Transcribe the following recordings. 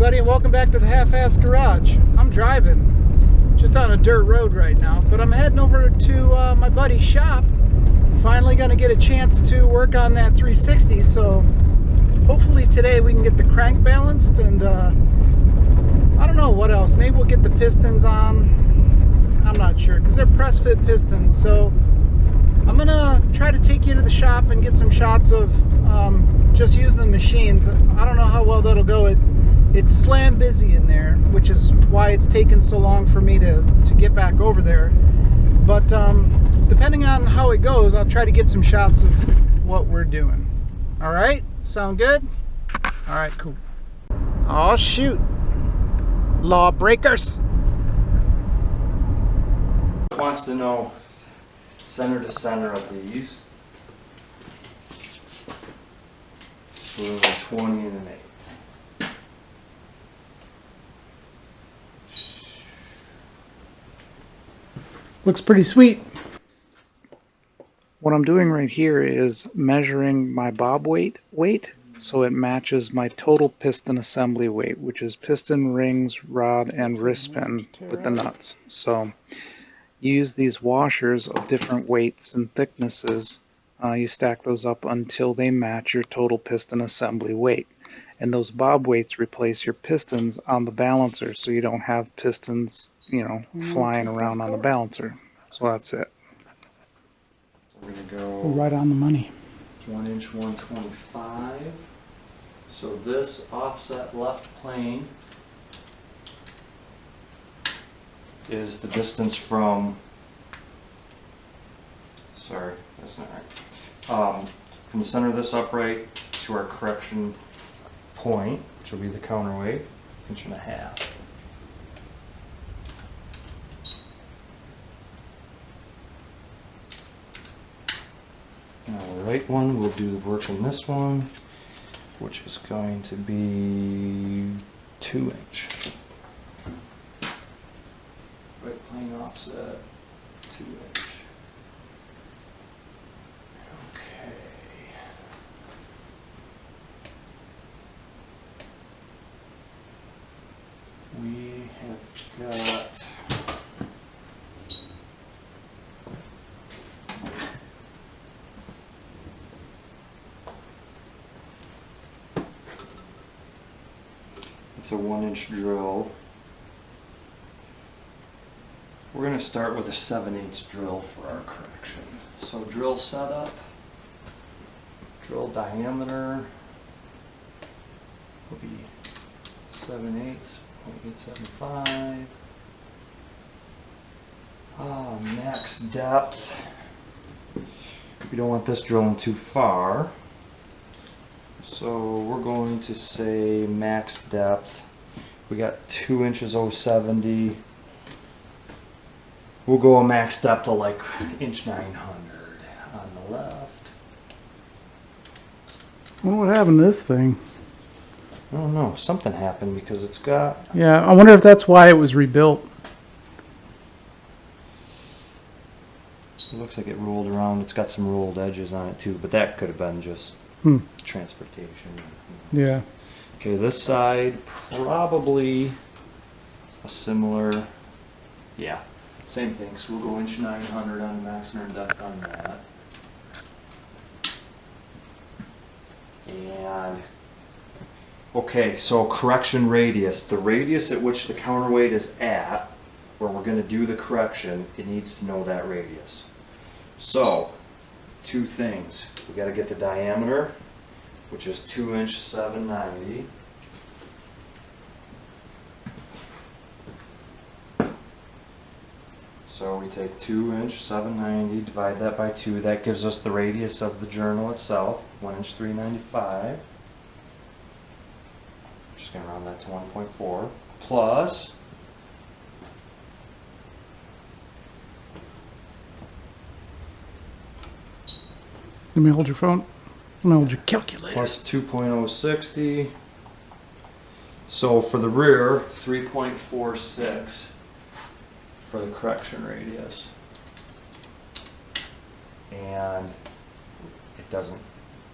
everybody, and welcome back to the Half-Ass Garage. I'm driving just on a dirt road right now, but I'm heading over to my buddy's shop. Finally going to get a chance to work on that 360, so hopefully today we can get the crank balanced, and I don't know what else. Maybe we'll get the pistons on. I'm not sure, because they're press fit pistons, so I'm going to try to take you to the shop and get some shots of just using the machines. I don't know how well that'll go. It's slam busy in there, which is why it's taken so long for me to get back over there. But depending on how it goes, I'll try to get some shots of what we're doing. All right? Sound good? All right, cool. Oh, shoot. Lawbreakers. Wants to know center to center of these. So there's a 20 and an 8. Looks pretty sweet. What I'm doing right here is measuring my bob weight so it matches my total piston assembly weight, which is piston, rings, rod, and wrist pin with the nuts. So you use these washers of different weights and thicknesses. You stack those up until they match your total piston assembly weight. And those bob weights replace your pistons on the balancer, so you don't have pistons, flying around on the balancer. So that's it. We're going to go right on the money. 1 inch 125. So this offset left plane is the distance from, sorry, that's not right. From the center of this upright to our correction point, which will be the counterweight, 1.5 inches. Now the right one, we'll do the work in this one, which is going to be 2 inch. Right plane offset, 2 inch. Okay. We have got it's a 1 inch drill. We're going to start with a 7/8 drill for our correction. So drill setup, drill diameter will be 7/8, 0.875. Max depth. We don't want this drilling too far. So we're going to say max depth. We got 2 inches 070. We'll go a max depth to like 1.9 inches on the left. I wonder what happened to this thing. I don't know. Something happened because it's got... Yeah, I wonder if that's why it was rebuilt. It looks like it rolled around. It's got some rolled edges on it too, but that could have been just transportation. Yeah. Okay, this side probably a similar... Yeah. Same thing, so we'll go 1.9 inches on the maximum depth on that. And, okay, so correction radius. The radius at which the counterweight is at, where we're going to do the correction, it needs to know that radius. So, two things. We got to get the diameter, which is 2 inch 790. So we take 2 inch 790, divide that by 2. That gives us the radius of the journal itself, 1 inch 395. I'm just going to round that to 1.4. Plus Let me hold your phone. Let me hold your calculator. plus 2.060. So for the rear, 3.46 for the correction radius. And it doesn't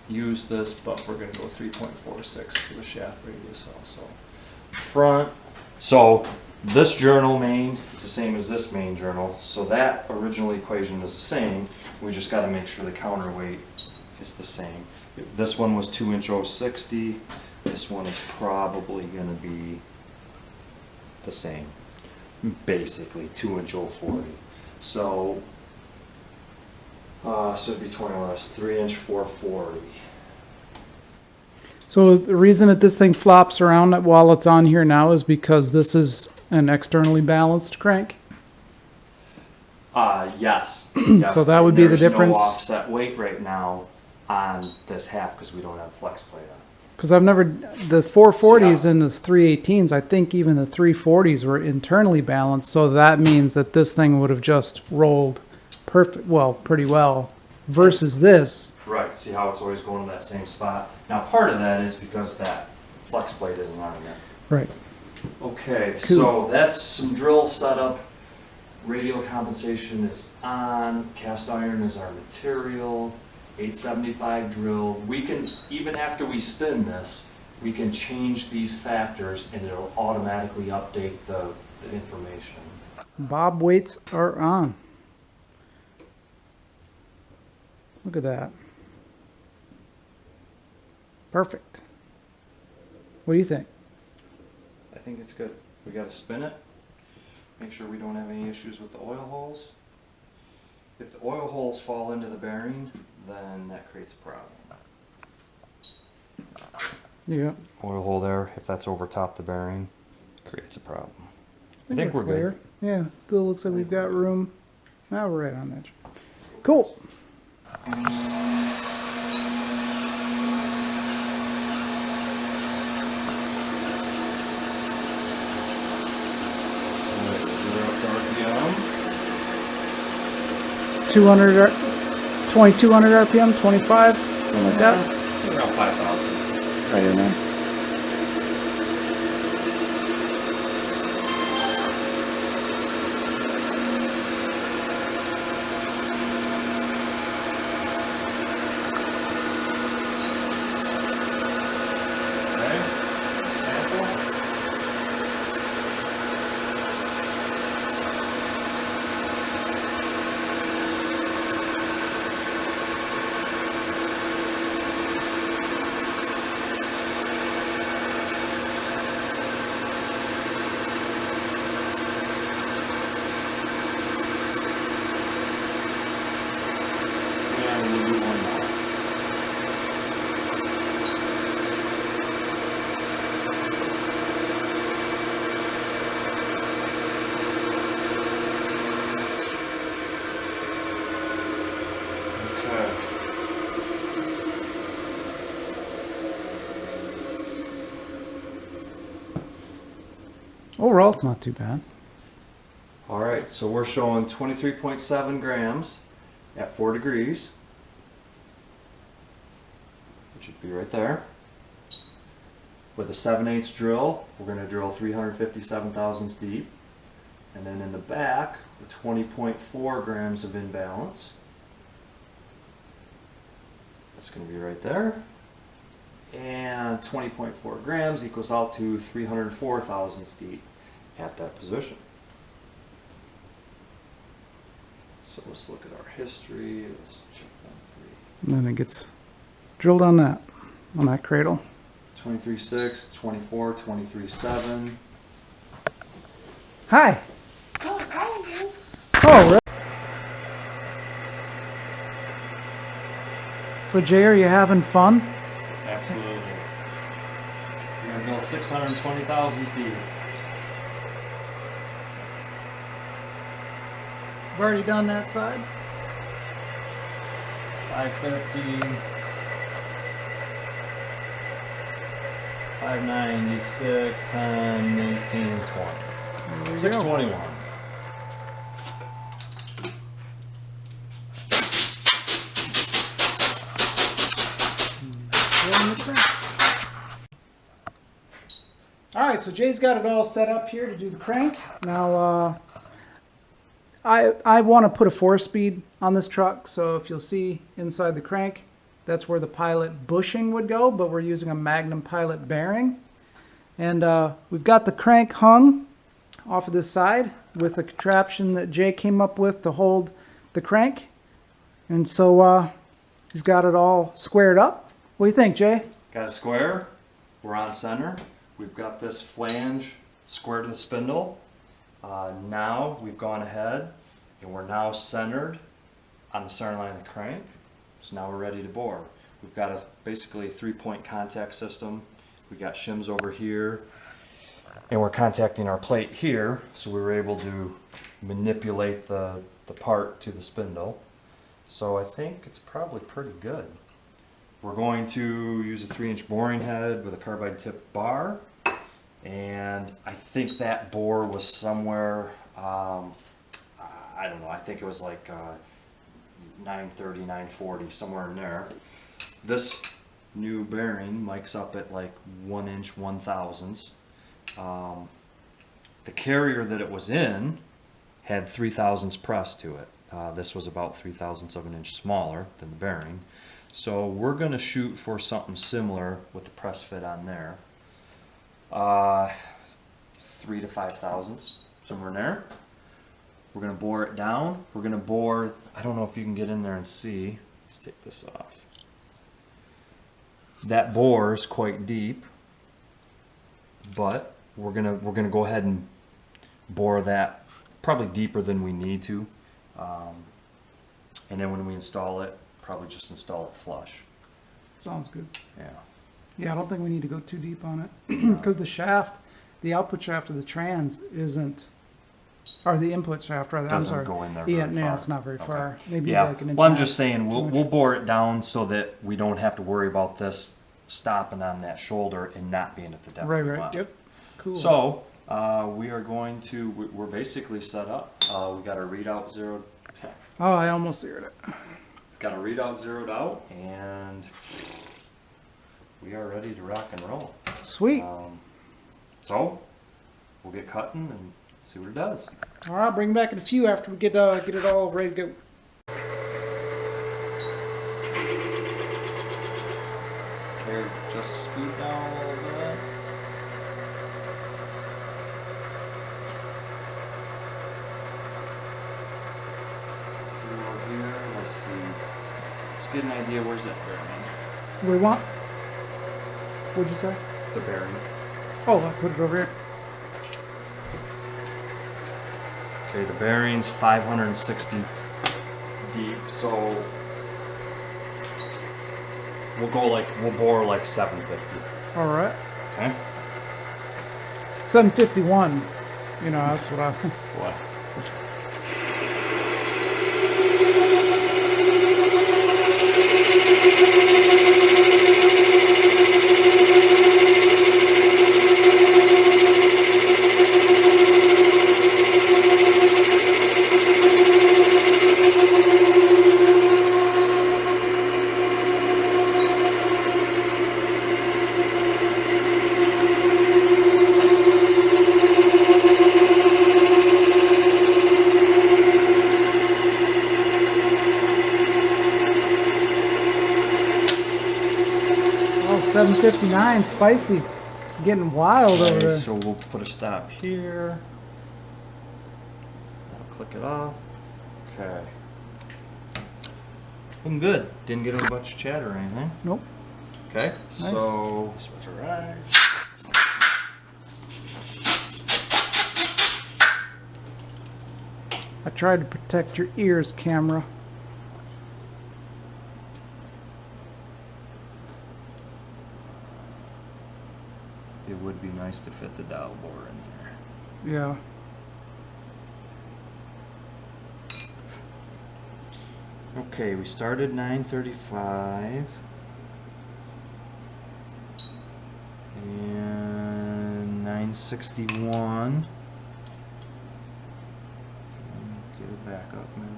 use this, but we're going to go 3.46 for the shaft radius also. front. So this journal main is the same as this main journal. So that original equation is the same. We just got to make sure the counterweight is the same. This one was 2" 060. This one is probably going to be the same. Basically 2" 040. So it'd be 20 less, 3" 440. So the reason that this thing flops around while it's on here now is because this is an externally balanced crank? Yes. Yes. So that would be the There's difference? no offset weight right now on this half because we don't have flex plate on. Because I've never, the 440s Yeah. and the 318s, I think even the 340s were internally balanced. So that means that this thing would have just rolled pretty well versus this. Right, see how it's always going to that same spot? Now part of that is because that flex plate isn't on there. Right. Okay, Cool. so that's some drill setup. Radial compensation is on. Cast iron is our material. 875 drill. We can, even after we spin this, we can change these factors and it'll automatically update the information. Bob weights are on. Look at that. Perfect. What do you think? I think it's good. We got to spin it. Make sure we don't have any issues with the oil holes. If the oil holes fall into the bearing, then that creates a problem. Yeah. Oil hole there, if that's over top the bearing, creates a problem. I I think we're clear. good. Yeah, still looks like we've got room. Now we're right on edge. Cool. RPM. 200, 2200 RPM, 25, something like that. Around 5,000. Right in there. Okay. Sample. And we'll do one more. Okay. Overall, it's not too bad. All right, so we're showing 23.7 grams at 4 degrees, which would be right there. With a 7/8 drill, we're going to drill 357 thousandths deep. And then in the back, with 20.4 grams of imbalance. That's going to be right there. And 20.4 grams equals out to 304 thousandths deep at that position. So let's look at our history. Let's check 1, 3. And then it gets drilled on that cradle. 23.6, 24, 23.7. Hi. Oh, hi. Oh, right. So Jay, are you having fun? Absolutely. We're going to go 620 thousandths deep. We've already done that side. 550, 596, 10, 18, 20. 621. All right, so Jay's got it all set up here to do the crank. Now, I want to put a 4-speed on this truck, so if you'll see inside the crank, that's where the Pilot bushing would go, but we're using a Magnum Pilot bearing. And we've got the crank hung off of this side with a contraption that Jay came up with to hold the crank. And so he's got it all squared up. What do you think, Jay? Got a square. We're on center. We've got this flange square to the spindle. Now we've gone ahead and we're now centered on the center line of the crank. So now we're ready to bore. We've got basically a 3-point contact system. We got shims over here, and we're contacting our plate here, so we were able to manipulate the part to the spindle. So I think it's probably pretty good. We're going to use a 3-inch boring head with a carbide tip bar, and I think that bore was somewhere, I don't know, I think it was like 930, 940, somewhere in there. This new bearing mics up at like 1-inch 1/1000s. The carrier that it was in had 3/1000s pressed to it. This was about 3/1000ths of an inch smaller than the bearing. So we're going to shoot for something similar with the press fit on there. 3 to 5/1000ths, somewhere in there. We're going to bore it down. We're going to bore, I don't know if you can get in there and see. Let's take this off. That bore is quite deep, but we're gonna go ahead and bore that probably deeper than we need to, and then when we install it, probably just install it flush. Sounds good. Yeah. Yeah, I don't think we need to go too deep on it because the shaft, the output shaft of the trans isn't, or the input shaft rather. Doesn't I'm sorry. go in there Yeah, very no, far. it's not very Okay. far. Maybe Yeah. like an inch. Well, I'm and a just half, saying 2 we'll inches. bore it down so that we don't have to worry about this stopping on that shoulder and not being at the depth. Right, we right. want. Yep. Cool. So we are going to. We're basically set up. We got our readout zeroed. Oh, I almost zeroed it. Got our readout zeroed out, and we are ready to rock and roll. Sweet. So we'll get cutting and see what it does. All right, bring back in a few after we get it all ready to go. Here, just scoot down a little bit. Over here, let's see. Let's get an idea. Where's that bearing? What do you want? What'd you say? The bearing. Oh, I put it over here. Okay, the bearing's 560 deep, so we'll bore like 750. All right. Okay. 751. You know, that's what I. What? Oh, 759, spicy. Getting wild over Okay, there. so we'll put a stop here. I'll click it off. Okay. Looking good. Didn't get a bunch of chatter or anything. Nope. Okay, so switch her right. I tried to protect your ears, camera. It would be nice to fit the dowel bore in there. Yeah. Okay, we started 935 and 961. Get it back up a minute.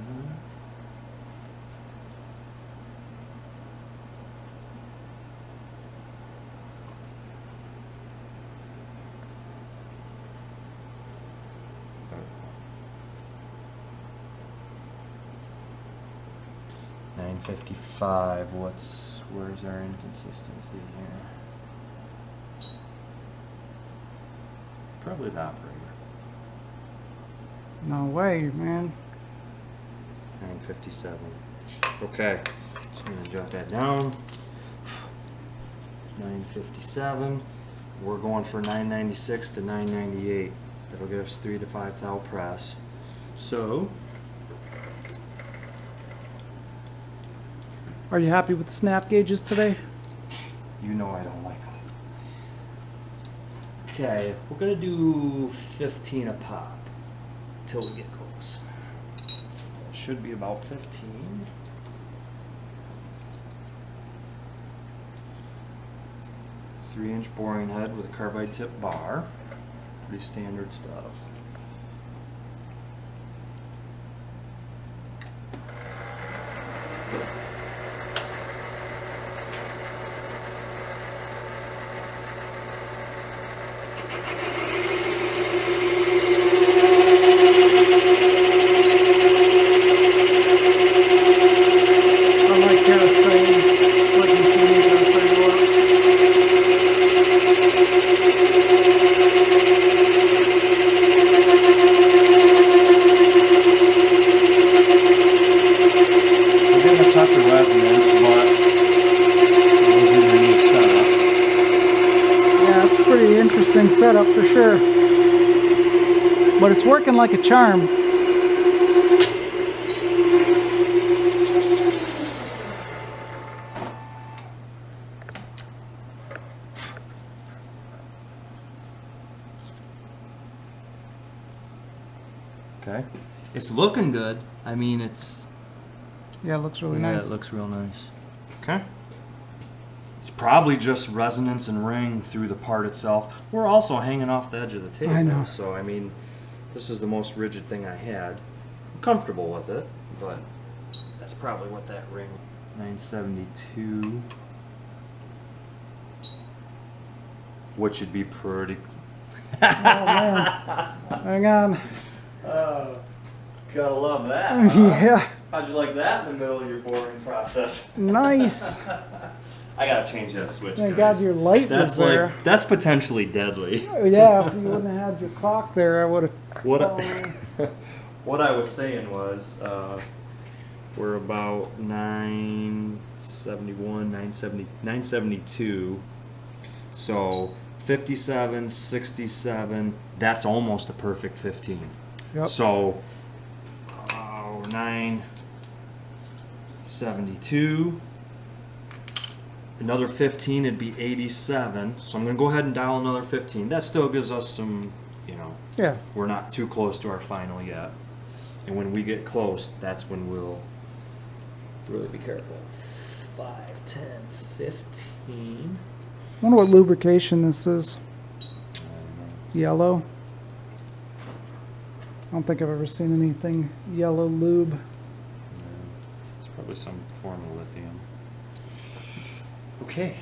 $955. Where's our inconsistency here? Probably the operator. No way, man. 957. Okay, so I'm gonna jot that down. 957. We're going for 996 to 998. That'll get us 3 to 5 thou press. So, Are you happy with the snap gauges today? you know I don't like them. Okay, we're gonna do 15 a pop till we get close. That should be about 15. Three-inch boring head with a carbide tip bar. Pretty standard stuff. I like cast iron. Like machine cast iron work. We're getting a touch of resonance, but it was a unique setup. Yeah, it's a pretty interesting setup for sure. But it's working like a charm. Okay. It's looking good. I mean, it's... Yeah, it looks really yeah, nice. it looks real nice. Okay. It's probably just resonance and ring through the part itself. We're also hanging off the edge of the table. I know. So, I mean, this is the most rigid thing I had. I'm comfortable with it, but that's probably what that ring... 972. Which would be pretty... Oh man. Hang on. Oh, gotta love that. Yeah. How'd you like that in the middle of your boring process? Nice. I gotta change that switch. Thank guys. God your light That's was there. like that's potentially deadly. Yeah, if you wouldn't have had your clock there, I would have. What what I was saying was we're about 971, 972. So 57, 67. That's almost a perfect 15. Yep. So 972. Another 15 it'd be 87. So I'm gonna go ahead and dial another 15. That still gives us some, you know, Yeah. we're not too close to our final yet. And when we get close, that's when we'll really be careful. 5, 10, 15. I wonder what lubrication this is. Yellow. I don't think I've ever seen anything yellow lube. It's probably some form of lithium. Okay.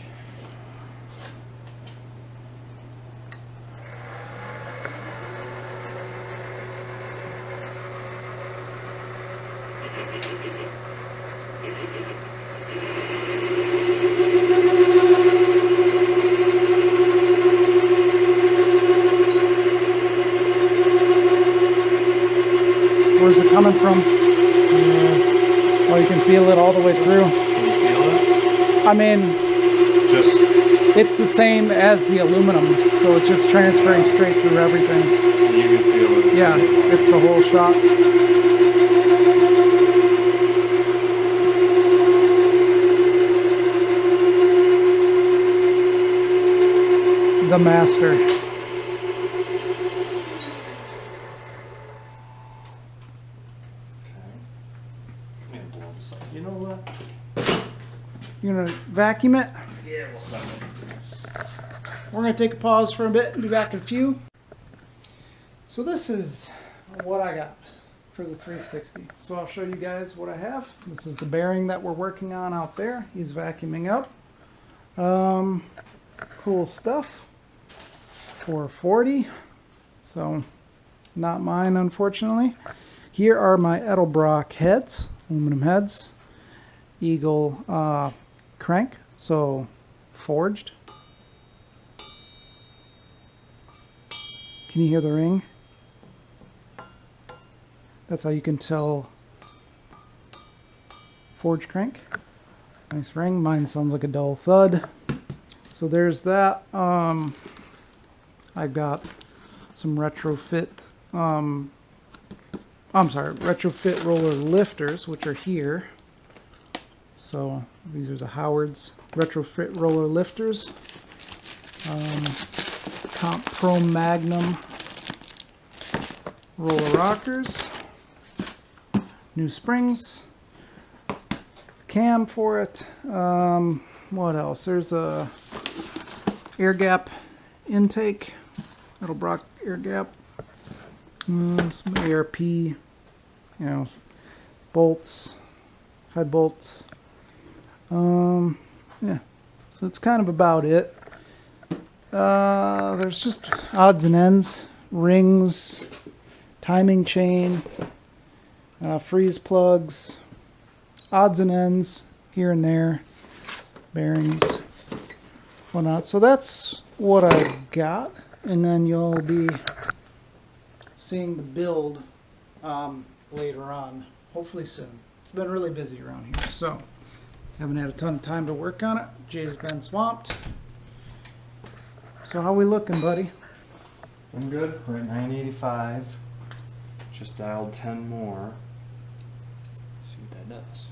Where's it coming from? Oh, you can feel it all the way through. Can you feel it? I mean, Just it's the same as the aluminum, so it's just transferring straight through everything. you can feel it. Yeah, it's the whole shot. The master. You know what? You're gonna vacuum it? Yeah, we'll send it. We're going to take a pause for a bit and be back in a few. So this is what I got for the 360. So I'll show you guys what I have. This is the bearing that we're working on out there. He's vacuuming up. Cool stuff. 440. So not mine, unfortunately. Here are my Edelbrock heads, aluminum heads. Eagle crank, so forged. Can you hear the ring? That's how you can tell forge crank. Nice ring. Mine sounds like a dull thud. So there's that. I've got some retrofit retrofit roller lifters, which are here. So these are the Howard's retrofit roller lifters. Comp Pro Magnum roller rockers. New springs. Cam for it. What else? There's a air gap intake. Edelbrock air gap. Some ARP, you know, bolts, head bolts. Yeah, so it's kind of about it. There's just odds and ends, rings, timing chain, freeze plugs, odds and ends here and there, bearings, whatnot. So that's what I got, and then you'll be seeing the build later on, hopefully soon. It's been really busy around here, so haven't had a ton of time to work on it. Jay's been swamped. So how we looking, buddy? I'm good. We're at 985. Just dialed 10 more. See what that does.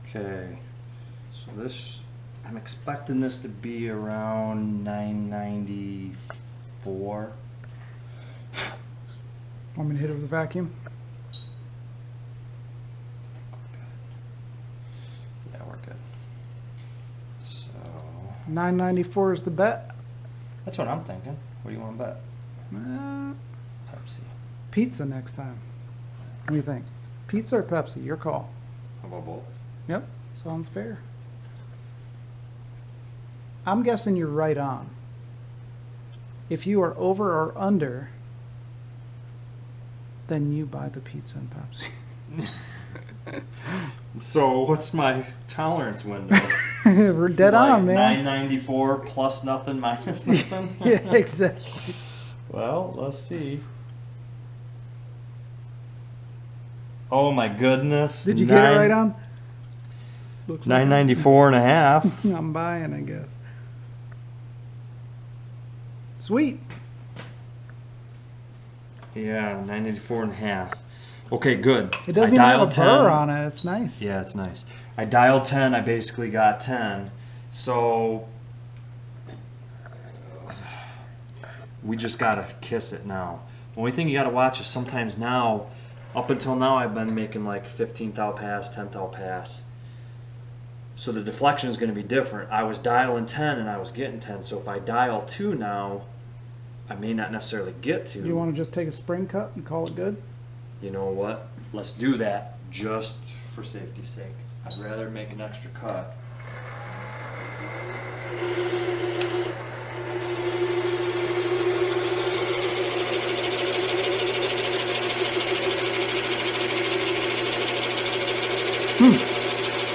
Okay, so this, I'm expecting this to be around 994. Want me to hit it with a vacuum? Yeah, we're good. So 994 is the bet. that's what I'm thinking. What do you want to bet? Pepsi. Pizza next time. What do you think? Pizza or Pepsi? Your call. How about both? Yep, sounds fair. I'm guessing you're right on. If you are over or under, then you buy the pizza and Pepsi. So what's my tolerance window? We're dead like on, man. 994 plus nothing minus nothing? Yeah, exactly. Well, let's see. Oh my goodness. Did you get it right on? Looks like 994 and a half. I'm buying, I guess. Sweet. Yeah, 994 and a half. Okay, good. It doesn't even have a burr on it. It's nice. Yeah, it's nice. I dialed 10. I basically got 10. So we just gotta kiss it now. The only thing you gotta watch is sometimes now, up until now, I've been making like 15th thou pass, 10th thou pass. So the deflection is going to be different. I was dialing 10 and I was getting 10. So if I dial 2 now, I may not necessarily get to. You want to just take a spring cut and call it good? You know what? Let's do that just for safety's sake. I'd rather make an extra cut.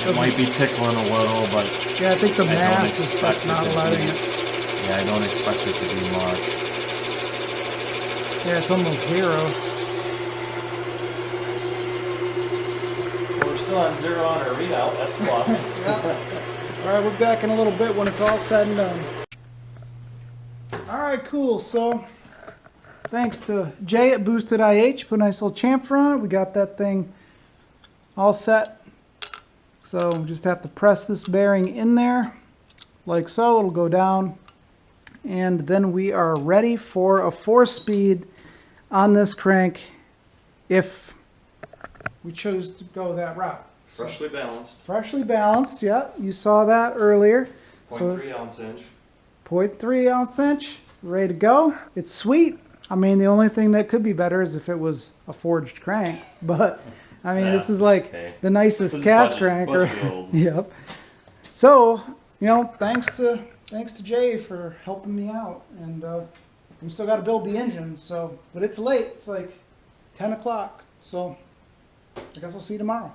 It might be tickling a little, but yeah, I think the I don't mass is expect just not it to letting be. it. Yeah, I don't expect it to be much. Yeah, it's almost 0. We're still on 0 on our readout. That's plus. Yeah. All right, we're back in a little bit when it's all said and done. All right, cool. So thanks to Jay at Boosted IH, put a nice little chamfer on it. We got that thing all set So we just have to press this bearing in there like so. It'll go down, and then we are ready for a 4-speed on this crank if we choose to go that route. Freshly balanced. Freshly balanced, yeah, you saw that earlier. 0.3 ounce inch. 0.3 ounce inch, ready to go. It's sweet. I mean, the only thing that could be better is if it was a forged crank, but I mean, this is like the nicest cast crank. Yep. So, you know, thanks to Jay for helping me out, and we still got to build the engine. So, but it's late. It's like 10 o'clock. So, I guess I'll see you tomorrow.